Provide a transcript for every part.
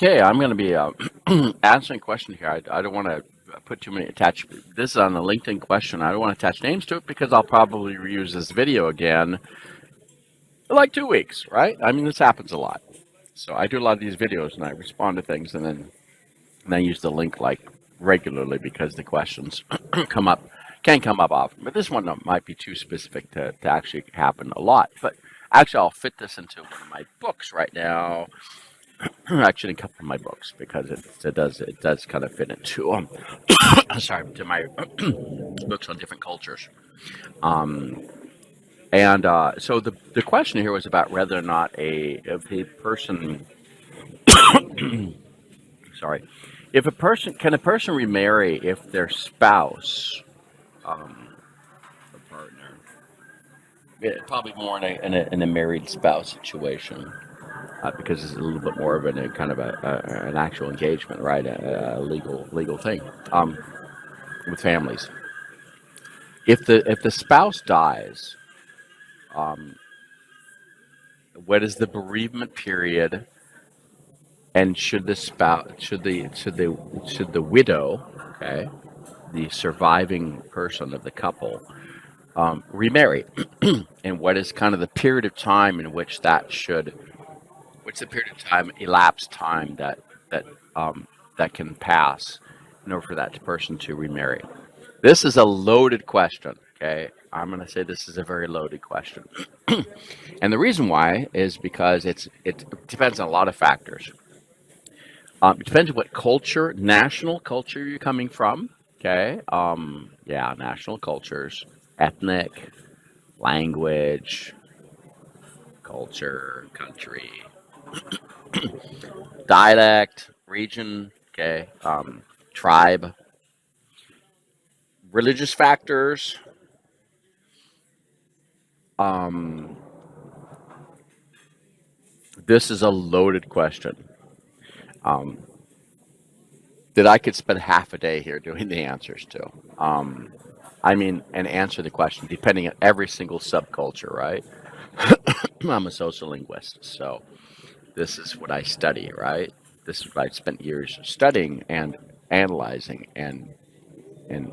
Okay, I'm going to be answering a question here. I don't want to put too many attach. This is on the LinkedIn question. I don't want to attach names to it because I'll probably reuse this video again in like 2 weeks, right? I mean, this happens a lot. So I do a lot of these videos and I respond to things and I use the link like regularly because the questions can come up often. But this one might be too specific to actually happen a lot. But actually, I'll fit this into one of my books right now. Actually, a couple of my books because it does kind of fit into sorry, to my books on different cultures. Um, and so the question here was about whether or not if a person sorry, if a person remarry if their spouse or partner, probably more in a married spouse situation. Because it's a little bit more of a kind of an actual engagement, right? A legal thing with families. If the spouse dies, um, what is the bereavement period? And should the spouse should the widow, okay, the surviving person of the couple, remarry? And what is kind of the period of time in which what's the period of time, elapsed time that that can pass in order for that person to remarry? This is a loaded question. Okay, I'm going to say this is a very loaded question, and the reason why is because it depends on a lot of factors. It depends on what culture, national culture you're coming from. Okay, yeah, national cultures, ethnic, language, culture, country, dialect, region, okay, tribe, religious factors. Um, this is a loaded question um, that I could spend half a day here doing the answers to. I mean, and answer the question depending on every single subculture, right? I'm a sociolinguist, so this is what I study, right? This is what I spent years studying and analyzing, and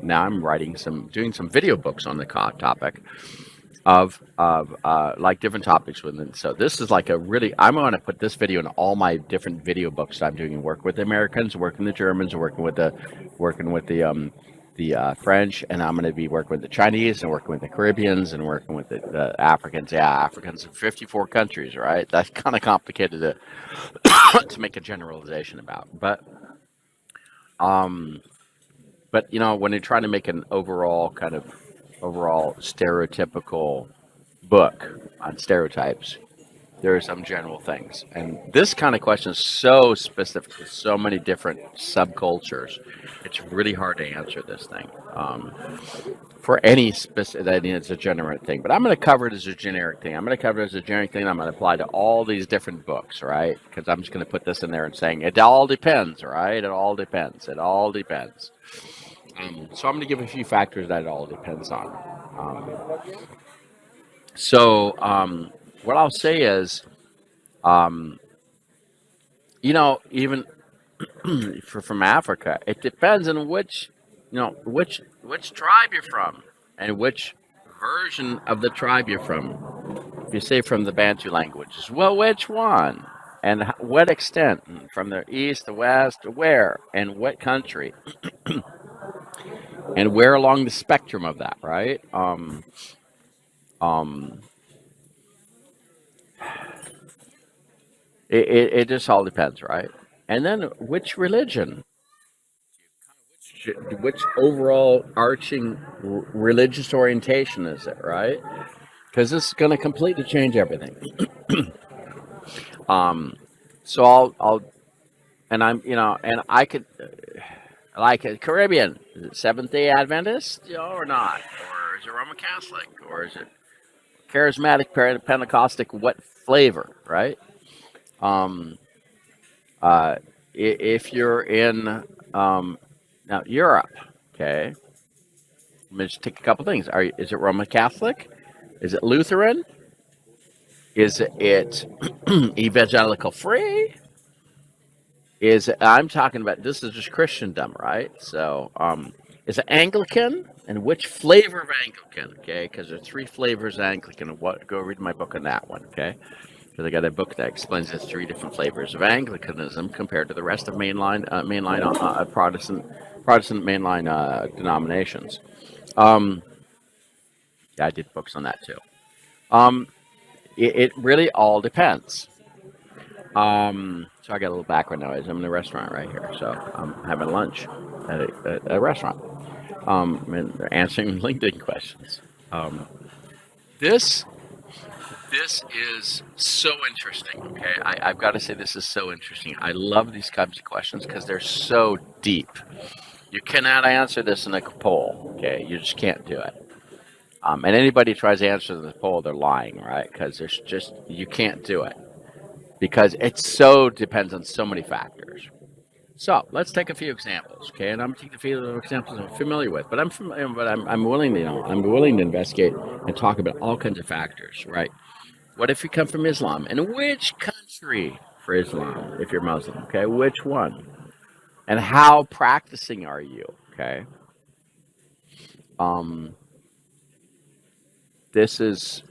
now I'm doing some video books on the topic of like different topics within. So this is like I'm going to put this video in all my different video books that I'm doing. Work with the Americans, working with the Germans, working with the French, and I'm going to be working with the Chinese and working with the Caribbeans and working with the Africans. Yeah, Africans in 54 countries, right? That's kind of complicated to make a generalization about. Um, but when you're trying to make an overall stereotypical book on stereotypes, there are some general things. And this kind of question is so specific to so many different subcultures. It's really hard to answer this thing for any specific. I mean, it's a generic thing, but I'm going to cover it as a generic thing. I'm going to cover it as a generic thing. I'm going to apply to all these different books, right? Because I'm just going to put this in there and saying it all depends, right? It all depends. It all depends. So I'm going to give a few factors that it all depends on. What I'll say is, um, even from Africa, it depends on which tribe you're from and which version of the tribe you're from. If you say from the Bantu languages, well, which one? And what extent? From the east, the west, where, and what country? And where along the spectrum of that, right? Um, it just all depends, right? And then which religion, which overall arching religious orientation is it, right? Because this is going to completely change everything. So I'll, and I'm, and I could, like a Caribbean, is it Seventh Day Adventist, or not, or is it Roman Catholic, or is it charismatic, Pentecostic? What flavor, right? Um, if you're in now Europe, okay, let me just take a couple things. Is it Roman Catholic? Is it Lutheran? Is it evangelical free? is I'm talking about this is just Christendom, right? So, is it Anglican and which flavor of Anglican? Okay, because there are three flavors of Anglican. What? Go read my book on that one. Okay, because I got a book that explains the three different flavors of Anglicanism compared to the rest of mainline Protestant mainline denominations. Um, yeah, I did books on that too. Um, it really all depends. So I got a little background noise. I'm in a restaurant right here, so I'm having lunch at a restaurant. And they're answering LinkedIn questions. Um, this this is so interesting. Okay, I've got to say this is so interesting. I love these kinds of questions because they're so deep. You cannot answer this in a poll. Okay, you just can't do it. And anybody who tries to answer the poll, they're lying, right? Because there's just you can't do it because it so depends on so many factors. So let's take a few examples, okay? And I'm taking a few examples I'm familiar with, but I'm willing to, I'm willing to investigate and talk about all kinds of factors, right? What if you come from Islam? And which country for Islam, if you're Muslim, okay? Which one? And how practicing are you, okay? Um, this is,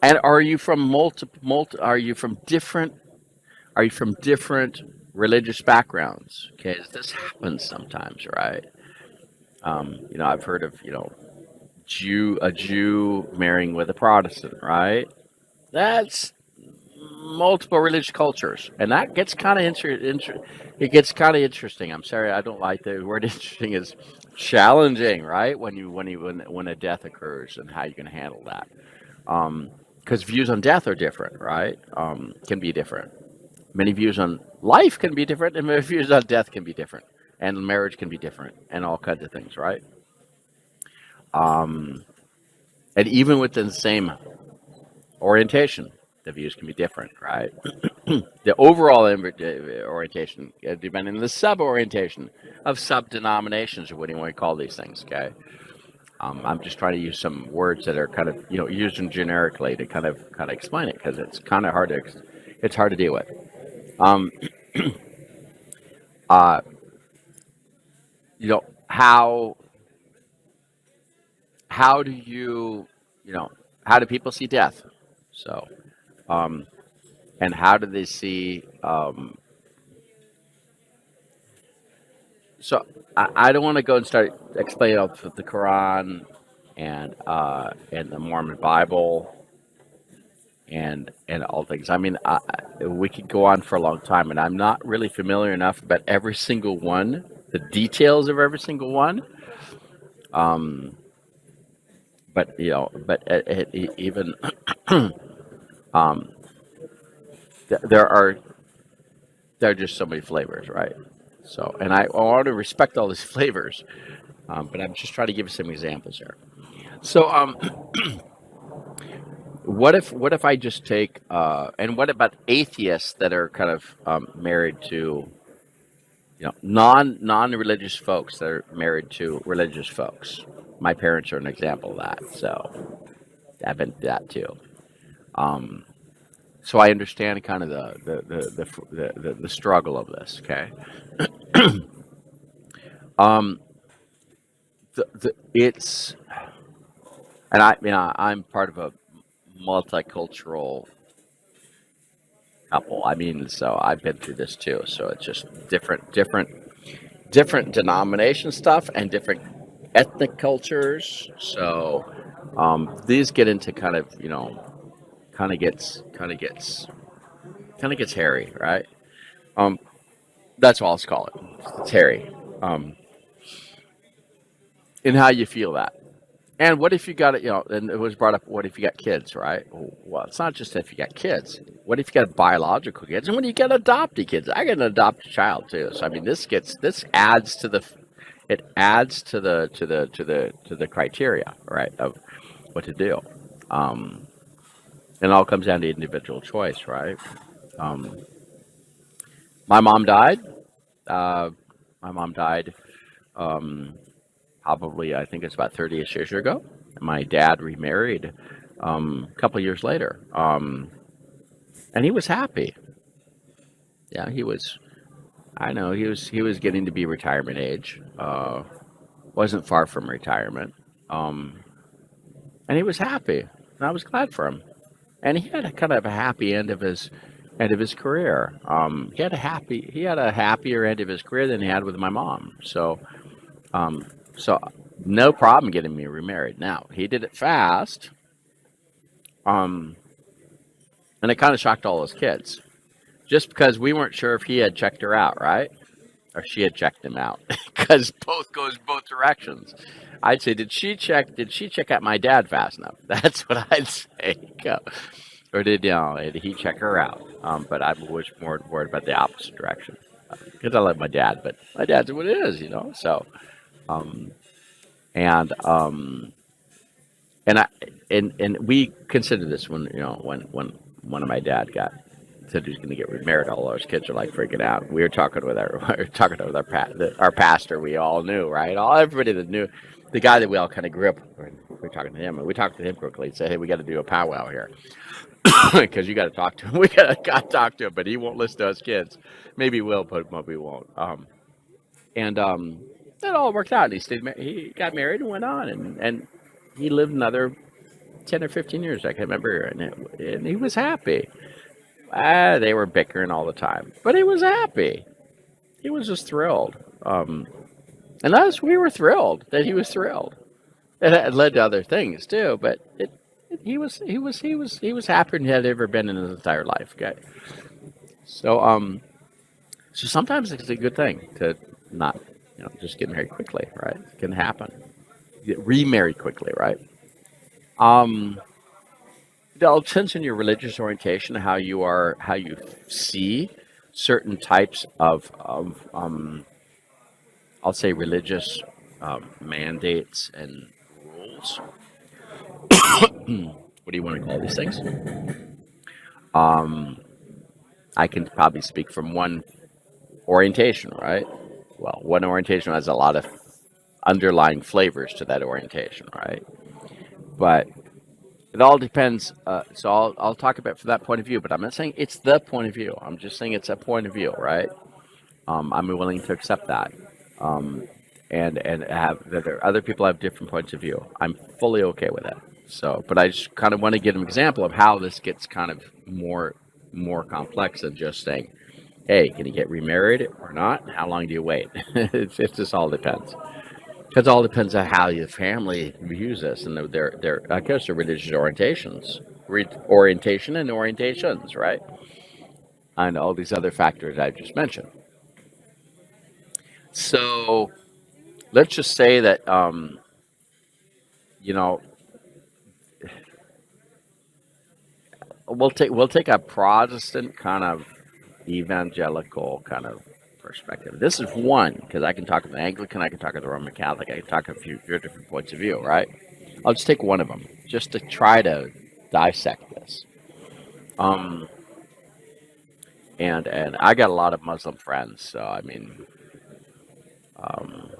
and are you from are you from different religious backgrounds? Okay, this happens sometimes, right? I've heard of, a Jew marrying with a Protestant, right? That's multiple religious cultures, and that gets kind of it gets kind of interesting. I'm sorry, I don't like the word interesting is challenging, right? When a death occurs and how you can handle that. Because views on death are different, right? Can be different. Many views on life can be different, and many views on death can be different, and marriage can be different, and all kinds of things, right? Um, and even within the same orientation, the views can be different, right? The overall orientation, depending on the sub orientation of sub denominations, or what do you want to call these things? Okay, I'm just trying to use some words that are kind of used them generically to kind of explain it because it's kind of it's hard to deal with. Um, uh, you know how do you know how do people see death? So um, and how do they see So I don't want to go and start explaining all the Quran and the Mormon Bible and all things. I mean, we could go on for a long time, and I'm not really familiar enough about every single one, the details of every single one. Um, even um, there are just so many flavors, right? So, and I want to respect all these flavors, but I'm just trying to give you some examples here. So, what if I just take and what about atheists that are kind of married to non-religious folks that are married to religious folks? My parents are an example of that, so I've been through that too. Um, so I understand kind of the struggle of this. Okay, um, it's and I'm part of a multicultural couple. I mean, so I've been through this too. So it's just different denomination stuff and different ethnic cultures. So these get into kind of kind of gets kind of gets kind of gets hairy, right? Um, that's all I'll call it. It's hairy. Um, and how you feel that. And what if you got it? And it was brought up. What if you got kids, right? Well, it's not just if you got kids. What if you got biological kids, and when you get adopted kids? I got an adopted child too. So I mean, this adds to the criteria, right, of what to do. Um, and it all comes down to individual choice, right? Um, my mom died. Uh, my mom died. Um, Probably I think it's about 30ish years ago. My dad remarried a couple years later, and he was happy. Yeah, he was. I know he was getting to be retirement age. Wasn't far from retirement. Um, and he was happy, and I was glad for him. And he had a kind of a happy end of his career. He had a happier end of his career than he had with my mom. Um, so no problem getting me remarried. Now he did it fast, um, and it kind of shocked all his kids, just because we weren't sure if he had checked her out, right? Or she had checked him out, because both goes both directions. I'd say, did she check out my dad fast enough? That's what I'd say. Go. Or did he check her out? But I was more worried about the opposite direction, because I love my dad, but my dad's what it is. So, um, and and I and we considered this when one of my dad got said he was going to get remarried. All those kids are like freaking out. We were talking with our we were talking with our pastor. We all knew, right? Everybody that knew, the guy that we all kind of grew up. We were talking to him, and we talked to him quickly and said, "Hey, we got to do a powwow here, because you got to talk to him. We got to talk to him, but he won't listen to us kids. Maybe he will, but maybe he won't." And That all worked out. He got married and went on, and he lived another 10 or 15 years. I can remember, and he was happy. They were bickering all the time, but he was happy. He was just thrilled. And us, we were thrilled that he was thrilled. It led to other things too, but he was happier than he had ever been in his entire life. Okay, so so sometimes it's a good thing to not just get married quickly, right? It can happen. Get remarried quickly, right? Um, it all depends on your religious orientation, how you see certain types of I'll say religious mandates and rules. What do you want to call these things? Um, I can probably speak from one orientation, right? Well, one orientation has a lot of underlying flavors to that orientation, right? But it all depends. So I'll talk about from that point of view, but I'm not saying it's the point of view. I'm just saying it's a point of view, right? I'm willing to accept that. Um, and have that there other people have different points of view. I'm fully okay with it. So, but I just kind of want to give an example of how this gets kind of more complex than just saying, "Hey, can you get remarried or not? How long do you wait?" It just all depends. Because it all depends on how your family views this and their I guess their religious orientation and orientations, right? And all these other factors I just mentioned. So let's just say that you know we'll take a Protestant kind of evangelical kind of perspective. This is one, because I can talk of the Anglican, I can talk of the Roman Catholic, I can talk of a few different points of view, right? I'll just take one of them just to try to dissect this. Um, and I got a lot of Muslim friends, so I mean, um,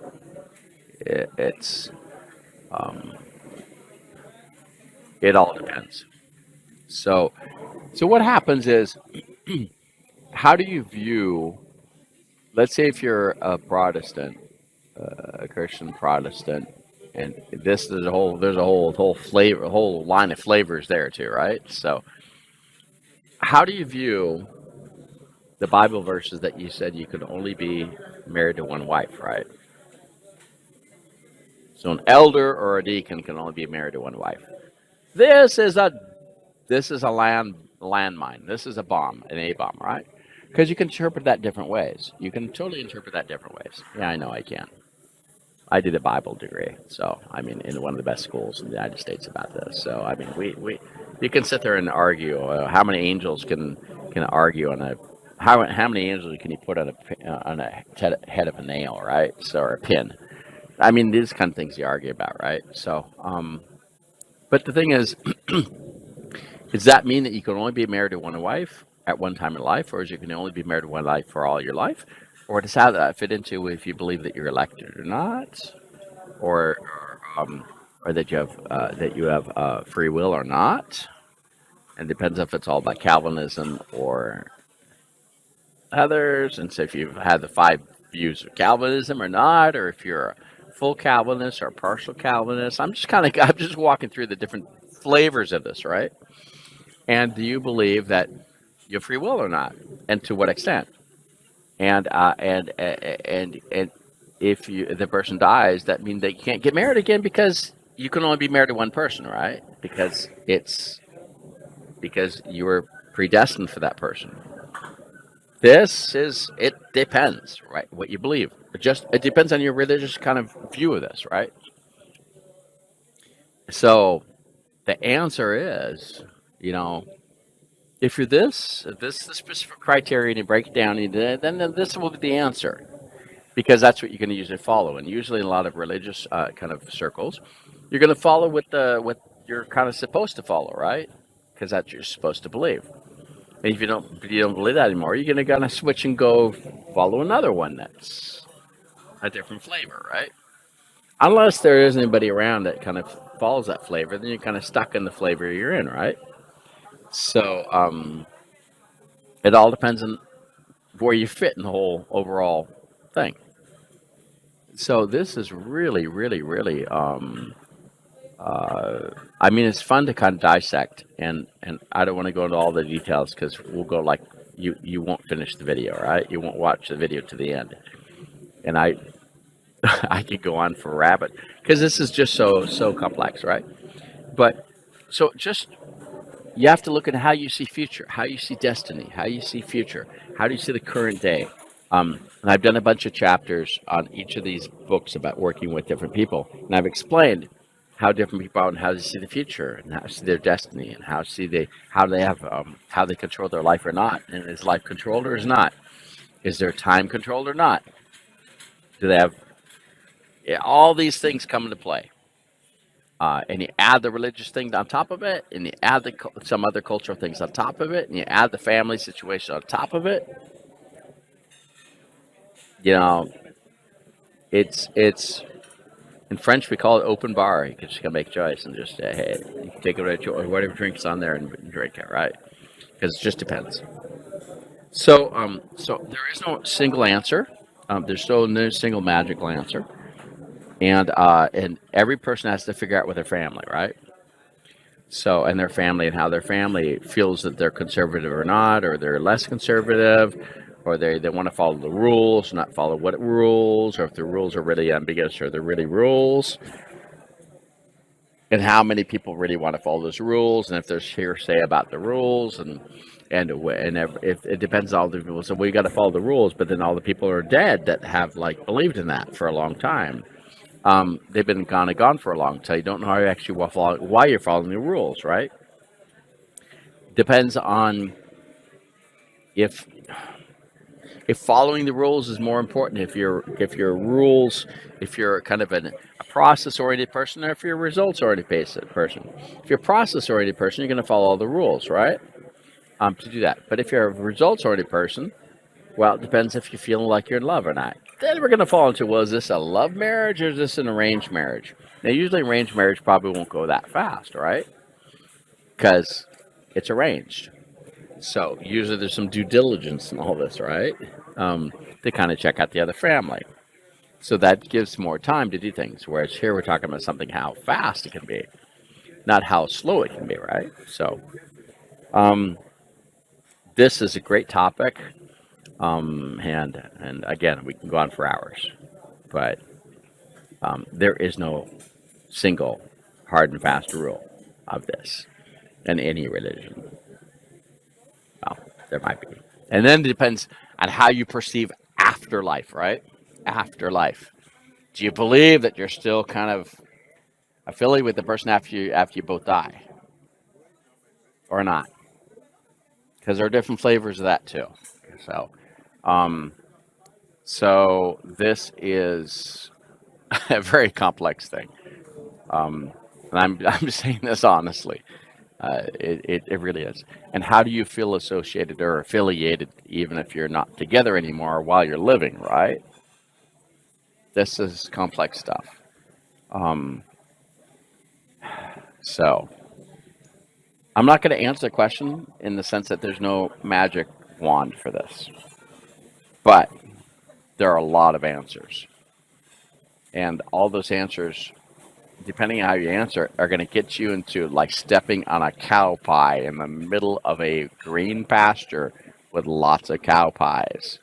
it's um, it all depends. So so what happens is, how do you view? Let's say if you're a Protestant, a Christian Protestant, and this is a whole there's a whole flavor, a whole line of flavors there too, right? So how do you view the Bible verses that you said you could only be married to one wife, right? So an elder or a deacon can only be married to one wife. This is a landmine. This is a bomb, an A bomb, right? Because you can interpret that different ways. You can totally interpret that different ways. Yeah, I know I can. I did a Bible degree, so I mean, in one of the best schools in the United States about this. So I mean, we you can sit there and argue how many angels can argue on a how many angels can you put on a head of a nail, right? So or a pin. I mean, these kind of things you argue about, right? So, but the thing is, does that mean that you can only be married to one wife at one time in life, or is you can only be married to one wife for all your life? Or does how that fit into if you believe that you're elected or not, or or that you have free will or not? And it depends if it's all about Calvinism or others, and so if you've had the 5 views of Calvinism or not, or if you're a full Calvinist or a partial Calvinist. I'm just walking through the different flavors of this, right? And do you believe that you have free will or not, and to what extent? And if the person dies, that means they can't get married again because you can only be married to one person, right? Because you were predestined for that person. It depends, right? What you believe. It depends on your religious kind of view of this, right? So the answer is, you know, if you're if this is the specific criteria, and you break it down, then this will be the answer, because that's what you're going to usually follow. And usually, in a lot of religious kind of circles, you're going to follow what you're kind of supposed to follow, right? Because that's what you're supposed to believe. And if you don't believe that anymore, you're going to kind of switch and go follow another one that's a different flavor, right? Unless there is anybody around that kind of follows that flavor, then you're kind of stuck in the flavor you're in, right? So it all depends on where you fit in the whole overall thing. So this is really, really, really. I mean, it's fun to kind of dissect, and I don't want to go into all the details because we'll go like you won't finish the video, right? You won't watch the video to the end, and I I could go on for a rabbit because this is just so complex, right? But so just you have to look at how you see future, how you see destiny, how you see future, how do you see the current day. And I've done a bunch of chapters on each of these books about working with different people, and I've explained how different people are and how they see the future and how they see their destiny and how they control their life or not, and is life controlled or is not, is their time controlled or not, do they have all these things come into play. And you add the religious thing on top of it, and you add some other cultural things on top of it, and you add the family situation on top of it. You know, it's in French we call it open bar. You can just make a choice and just say, hey, you can take whatever drinks on there and drink it, right? Because it just depends. So there is no single answer. There's no single magical answer. And every person has to figure out with their family, right? So, and their family and how their family feels that they're conservative or not, or they're less conservative, or they want to follow the rules, not follow what rules, or if the rules are really ambiguous or they're really rules, and how many people really want to follow those rules, and if there's hearsay about the rules, and if it depends on all the people. So we got to follow the rules, but then all the people are dead that have like believed in that for a long time. They've been gone for a long time. You don't know how you actually why you're following the rules, right? Depends on if following the rules is more important. If you're kind of a process-oriented person, or if you're a results-oriented person. If you're a process-oriented person, you're going to follow all the rules, right? To do that. But if you're a results-oriented person, well, it depends if you're feeling like you're in love or not. Then we're going to fall into, well, is this a love marriage or is this an arranged marriage? Now, usually arranged marriage probably won't go that fast, right? Because it's arranged. So usually there's some due diligence in all this, right? They kind of check out the other family. So that gives more time to do things. Whereas here we're talking about something, how fast it can be, not how slow it can be, right? So this is a great topic. And again, we can go on for hours, but there is no single hard and fast rule of this in any religion. Well, there might be. And then it depends on how you perceive afterlife, right? Afterlife. Do you believe that you're still kind of affiliated with the person after you both die? Or not? Because there are different flavors of that too. So this is a very complex thing. And I'm saying this honestly. It really is. And how do you feel associated or affiliated, even if you're not together anymore while you're living, right? This is complex stuff. So I'm not going to answer the question in the sense that there's no magic wand for this. But there are a lot of answers, and all those answers, depending on how you answer, are going to get you into like stepping on a cow pie in the middle of a green pasture with lots of cow pies,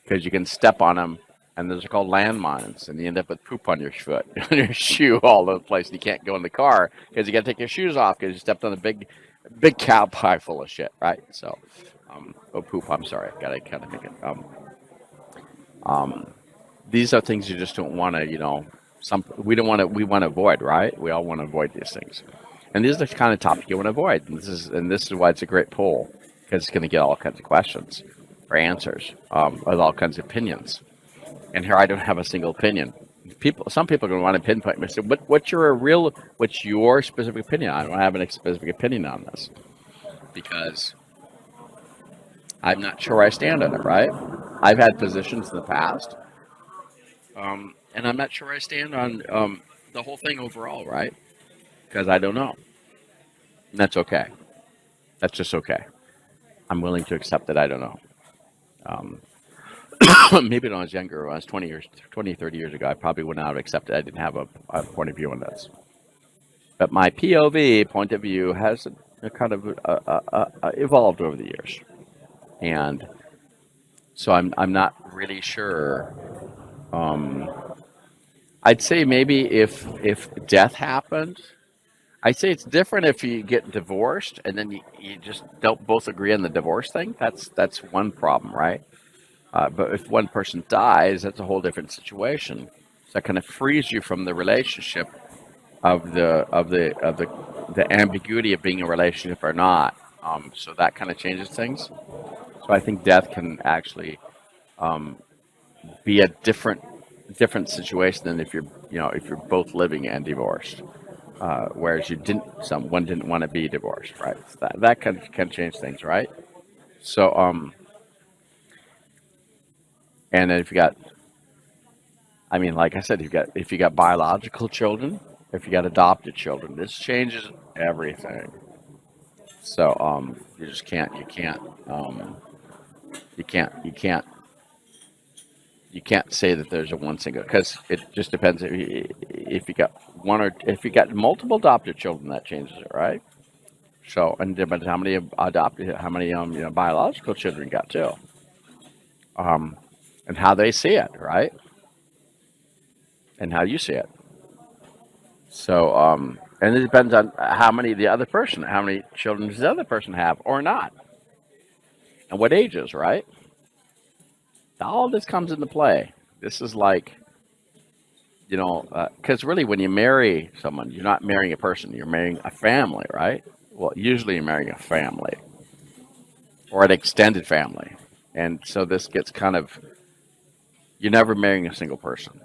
because you can step on them, and those are called landmines, and you end up with poop on your foot, on your shoe, all over the place. And you can't go in the car because you got to take your shoes off because you stepped on a big cow pie full of shit, right? So, oh poop. I'm sorry. Got to kind of make it. Um, these are things you just don't want to, we don't want to. We want to avoid, right? We all want to avoid these things, and these are the kind of topic you want to avoid. And this is why it's a great poll, because it's going to get all kinds of questions or answers with all kinds of opinions. And here I don't have a single opinion. Some people are going to want to pinpoint me. So, what's your specific opinion? I don't have a specific opinion on this because I'm not sure where I stand on it. Right? I've had positions in the past, and I'm not sure where I stand on the whole thing overall. Right? Because I don't know. And that's okay. That's just okay. I'm willing to accept that I don't know. Um, Maybe when I was younger, when I was 30 years ago, I probably would not have accepted. I didn't have a point of view on this. But my POV, point of view, has kind of evolved over the years. And so I'm not really sure. Um, I'd say maybe if death happened, I'd say it's different if you get divorced and then you just don't both agree on the divorce thing. That's one problem, right? But if one person dies, that's a whole different situation. So that kind of frees you from the relationship of the ambiguity of being a relationship or not. So that kind of changes things. So I think death can actually um, be a different situation than if you're both living and divorced. Whereas someone didn't want to be divorced, right? So that can change things, right? So and then if you got, I mean, like I said, if you got biological children, if you got adopted children, this changes everything. So you just um, you can't, you can't, you can't say that there's a one single, because it just depends if you got if you got multiple adopted children, that changes it, right? So and depends how many biological children you got too, um, and how they see it, right, and how you see it. So, and it depends on how many children does the other person have or not, and what ages, right? All this comes into play. This is like, because really when you marry someone, you're not marrying a person, you're marrying a family, right? Well, usually you're marrying a family or an extended family. And so this gets kind of, you're never marrying a single person.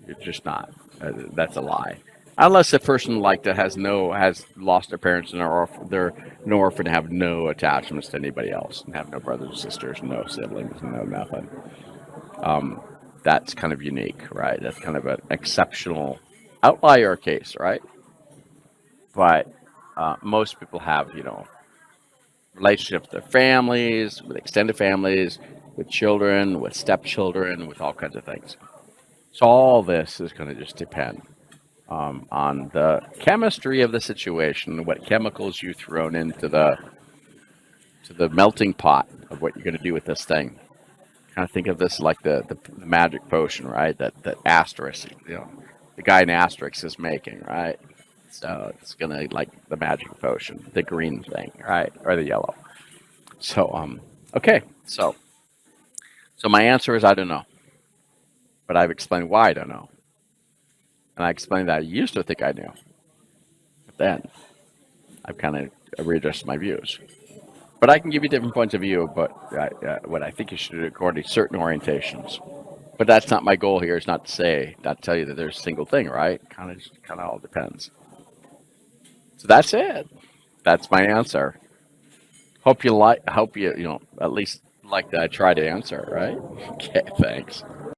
You're just not. That's a lie. Unless the person like that has lost their parents and they're an orphan, have no attachments to anybody else, and have no brothers and sisters, no siblings, no nothing. Um, that's kind of unique, right? That's kind of an exceptional outlier case, right? But most people have, relationships with their families, with extended families, with children, with stepchildren, with all kinds of things. So all this is going to just depend on the chemistry of the situation, what chemicals you thrown into the melting pot of what you're going to do with this thing. Kind of think of this like the magic potion, right? That asterisk, the guy in Asterix is making, right? So it's gonna like the magic potion, the green thing, right, or the yellow. So okay, so my answer is I don't know, but I've explained why I don't know, and I explained that I used to think I knew, but then I've kind of readjusted my views. But I can give you different points of view, but what I think you should do according to certain orientations. But that's not my goal here. Is not to tell you that there's a single thing, right? Kind of all depends. So that's it. That's my answer. Hope you at least like that I try to answer, right? Okay, thanks.